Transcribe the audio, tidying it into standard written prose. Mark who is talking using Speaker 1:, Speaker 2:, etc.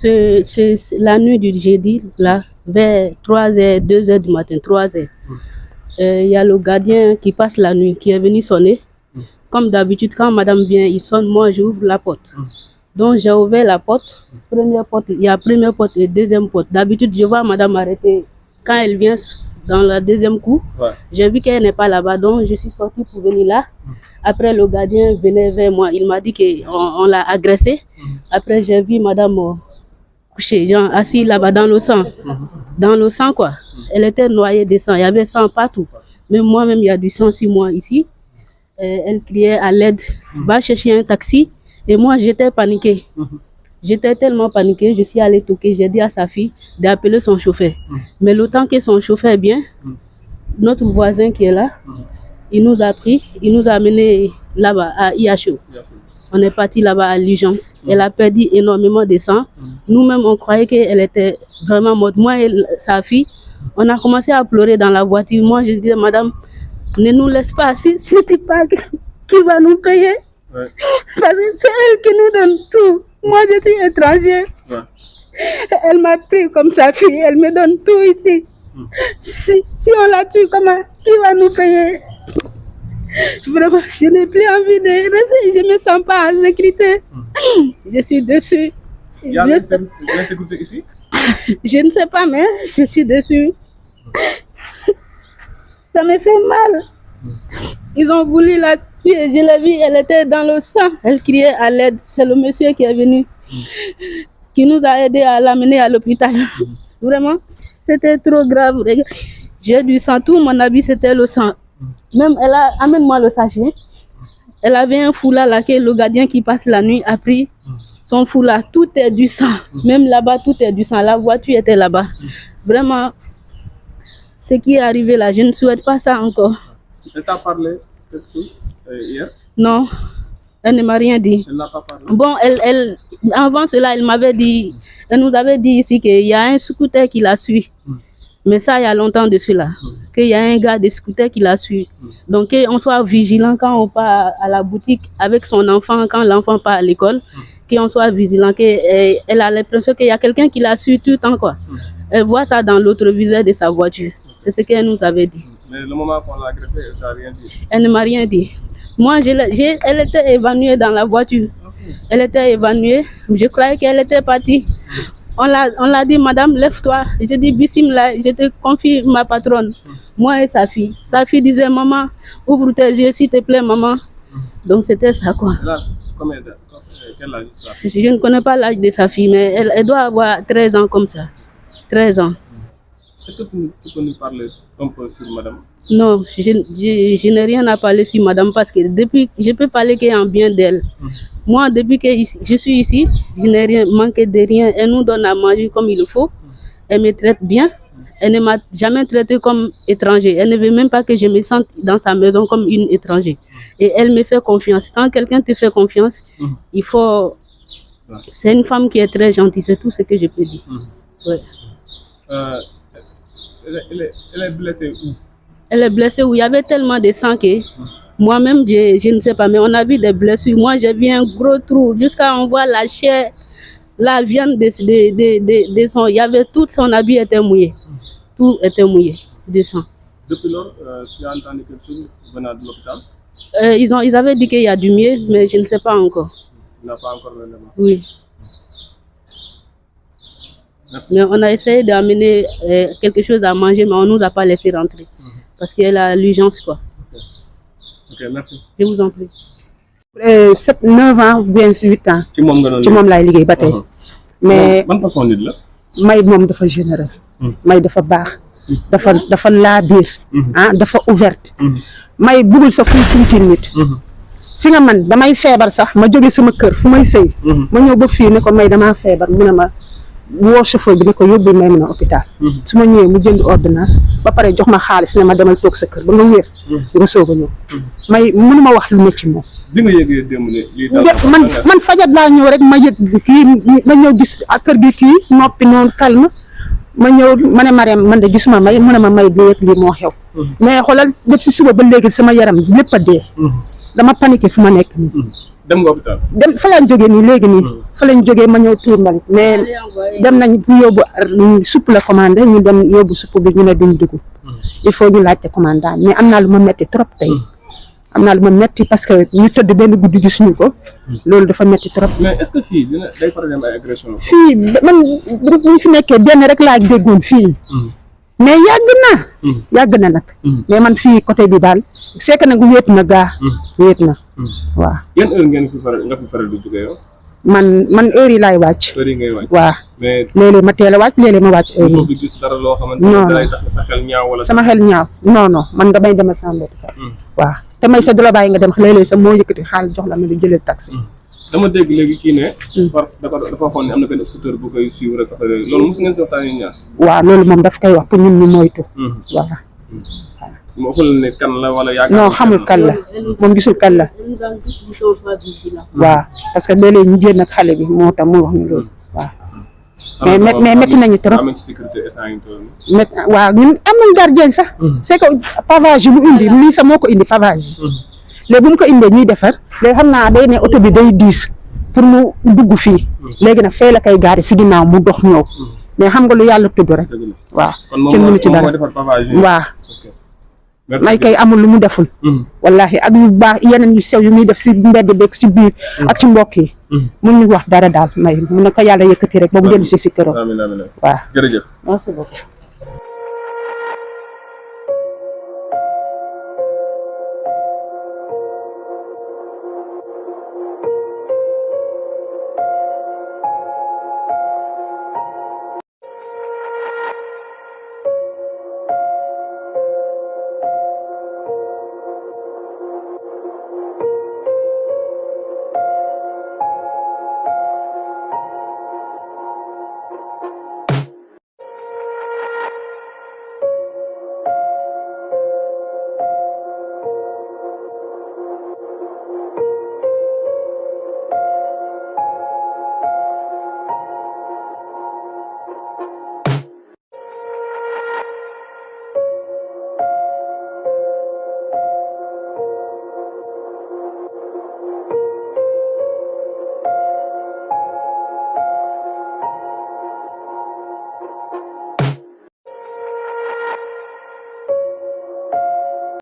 Speaker 1: C'est la nuit du jeudi, là, vers 3h, 2h du matin, 3h. Il y a le gardien qui passe la nuit, qui est venu sonner. Comme d'habitude, quand madame vient, il sonne, moi j'ouvre la porte. Donc j'ai ouvert la porte, première porte, il y a première porte et deuxième porte. D'habitude, je vois madame arrêter. Quand elle vient dans la deuxième coup, j'ai vu qu'elle n'est pas là-bas, donc je suis sortie pour venir là. Après, le gardien venait vers moi, il m'a dit qu'on l'a agressée. Après, j'ai vu madame couchée, genre assise là-bas dans le sang. Dans le sang, quoi. Elle était noyée de sang, il y avait sang partout. Même moi-même, il y a du sang sur moi ici. Elle criait à l'aide, va chercher un taxi. Et moi, j'étais paniquée. J'étais tellement paniquée, je suis allée toquer. J'ai dit à sa fille d'appeler son chauffeur. Mais le temps que son chauffeur vient, notre voisin qui est là, il nous a pris, il nous a amenés là-bas à IHO. On est parti là-bas à l'urgence. Elle a perdu énormément de sang. Nous-mêmes, on croyait qu'elle était vraiment morte. Moi et sa fille, on a commencé à pleurer dans la voiture. Moi, je disais, madame, ne nous laisse pas. Si tu pas qui va nous payer? Parce que c'est elle qui nous donne tout. Moi, je suis étrangère. Elle m'a pris comme sa fille. Elle me donne tout ici. Si on la tue, comment? Qui va nous payer? Vraiment, je n'ai plus envie de rester. Je ne me sens pas en sécurité. Je suis dessus.
Speaker 2: Il y a la sécurité ici?
Speaker 1: Je ne sais pas, mais je suis dessus. Ça me fait mal. Ils ont voulu la tuer. Je l'ai vue, elle était dans le sang. Elle criait à l'aide. C'est le monsieur qui est venu, qui nous a aidés à l'amener à l'hôpital. Vraiment, c'était trop grave. J'ai du sang, tout mon habit c'était le sang. Même elle a, amène-moi le sachet. Elle avait un foulard là que le gardien qui passe la nuit a pris. Son foulard, tout est du sang. Même là-bas, tout est du sang. La voiture était là-bas. Vraiment, ce qui est arrivé là, je ne souhaite pas ça encore.
Speaker 2: Elle t'a parlé quelque chose hier?
Speaker 1: Non, elle ne m'a rien dit.
Speaker 2: Elle n'a pas parlé?
Speaker 1: Bon, avant cela, elle m'avait dit, elle nous avait dit ici qu'il y a un scooter qui la suit. Mais ça, il y a longtemps de cela. Qu'il y a un gars de scooter qui la suit. Donc, qu'on soit vigilant quand on part à la boutique avec son enfant, quand l'enfant part à l'école, qu'on soit vigilant, qu'elle a l'impression qu'il y a quelqu'un qui la suit tout le temps, quoi. Elle voit ça dans l'autre viseur de sa voiture. C'est ce qu'elle nous avait dit.
Speaker 2: Mais le moment qu'on l'a agressée, elle t'a rien dit?
Speaker 1: Elle ne m'a rien dit. Moi, elle était évanouie dans la voiture. Elle était évanouie. Je croyais qu'elle était partie. On l'a dit, madame, lève-toi. Je dis, bismillah, je te confie ma patronne. Moi et sa fille. Sa fille disait, maman, ouvre tes yeux, s'il te plaît, maman. Donc, c'était ça, quoi.
Speaker 2: Quel âge sa fille?
Speaker 1: Je ne connais pas l'âge de sa fille, mais elle doit avoir 13 ans comme ça. 13 ans.
Speaker 2: Est-ce que tu peux nous parler un peu sur madame?
Speaker 1: Non, je n'ai rien à parler sur madame parce que depuis, je peux parler qu'en bien d'elle. Moi, depuis que je suis ici, je n'ai rien manqué de rien. Elle nous donne à manger comme il le faut. Elle me traite bien. Elle ne m'a jamais traité comme étranger. Elle ne veut même pas que je me sente dans sa maison comme une étrangère. Et elle me fait confiance. Quand quelqu'un te fait confiance, il faut... C'est une femme qui est très gentille, c'est tout ce que je peux dire. Ouais.
Speaker 2: Elle est blessée où?
Speaker 1: Elle est blessée où il y avait tellement de sang que moi-même, je ne sais pas, mais on a vu des blessures. Moi, j'ai vu un gros trou jusqu'à on voit la chair, la viande de son. Il y avait tout son habit était mouillé. Tout était mouillé de sang.
Speaker 2: Depuis lors, tu as entendu quelque chose venant de l'hôpital?
Speaker 1: Ils avaient dit qu'il y a du mieux, mais je ne sais pas encore.
Speaker 2: Tu n'as pas encore l'élément?
Speaker 1: Oui.
Speaker 2: Merci.
Speaker 1: Mais on a essayé d'amener quelque chose à manger, mais on ne nous a pas laissé rentrer. Parce qu'elle a l'urgence, quoi.
Speaker 2: Ok, merci.
Speaker 1: Je vous en prie.
Speaker 3: 9 ans ou bien 8 ans.
Speaker 2: ci moom nga doon
Speaker 3: ci moom laay liggéey ba tey. mais
Speaker 2: ban façon nit la?
Speaker 3: may moom dafa généreux. may dafa baax. dafa laa biir. dafa ouverte. may bugul sa kuy tuuti nit. si nga man damay feebar sax ma jóge sama kër fu may sëy. ma ñëw ba fii ne ko may damaa feebar mu ne ma woo chauffeur bi ne ko yóbbu may mën a hôpital. su ma ñëwee mu jënd ordonnance ba pare jox ma xaalis ne ma demal toog sa kër ba nga wér. nga soog a ñëw. may mënuma wax lu ne ci moom.
Speaker 2: bi nga yëgee démb ne lii daal
Speaker 3: man fajat laa ñëw rek ma yëg kii ma ñëw gis ak kër gi kii noppi noonu calme ma ñëw ma ne Mariam man de gisuma may mu ne ma may lii ak lii moo xew. mais xoolal depuis suba ba léegi sama yaram lépp a dee. dama paniqué fu ma nekk nii.
Speaker 2: dem nga hôpital?
Speaker 3: dem fa laa jógee nii léegi nii. fa lañ jógee ma ñëw tuur mbalit mais dem nañ bu yóbbu supp la commandé ñu dem yóbbu supp bi ñu ne duñ dugg il faut ñu laajte commandant mais am naa lu ma metti trop tey am naa lu ma metti parce que ñu tëdd benn guddi gisuñu ko loolu dafa metti trop.
Speaker 2: mais est-ce que fii day faral di am ay agression.
Speaker 3: fii man bu ñu fi nekkee benn rek laa déggoon fii mais yàgg na nag mais man fii côté bi daal c'est que nag wéet na wéet na waaw.
Speaker 2: yan heure ngeen fi faral di jógee yow.
Speaker 3: man heure yi laay wàcc.
Speaker 2: heure yi ngay wàcc.
Speaker 3: waaw
Speaker 2: mais
Speaker 3: léeg-léeg ma teel a wàcc léeg-léeg ma wàcc heure
Speaker 2: yi. gis dara loo xamante ne day tax sa xel ñaaw wala.
Speaker 3: sama xel ñaaw non man damay demal sama mbokk sax. waaw te may sa du la bàyyi nga dem léeg-léeg sax moo yëkkati xaalis jox la ma di jëlee taxi.
Speaker 2: dama dégg léegi kii ne. dafa waxoon ne am na benn scooter bu koy suivre rek affaire yooyu loolu mos ngeen si waxtaanee ñaar.
Speaker 3: waaw loolu moom daf koy wax pour ñun ñu moytu. voilà.
Speaker 2: moo xul ne kan la wala yaakaar
Speaker 3: non xamul kan la moom gisul kan la. waaw parce que léeg-léeg ñu génn ak xale bi moo tax muy wax ñu loolu waaw. mais métti nañu trop. waaw ñun am nañ gardien sax. c'est que pavage yi mu indi lii sax moo ko indi pavage yi. léegi bu mu ko indee ñuy defar léegi xam naa day ne oto bi day diis pour mu dugg fii léegi nag fee la koy gaari si ginnaaw mu dox ñëw mais xam nga lu yàlla tudd rek waaw kenn mënu ci dara waaw may kay amul lu mu deful wallahi ak yu baax yeneen yu sew yu muy def si mbedd beeg si biir ak ci mbokk yi mun ñu wax dara daal may mun na ko yàlla yëkkati rek ba mu dellu si këram waaw
Speaker 2: jërëjëf
Speaker 3: merci beaucoup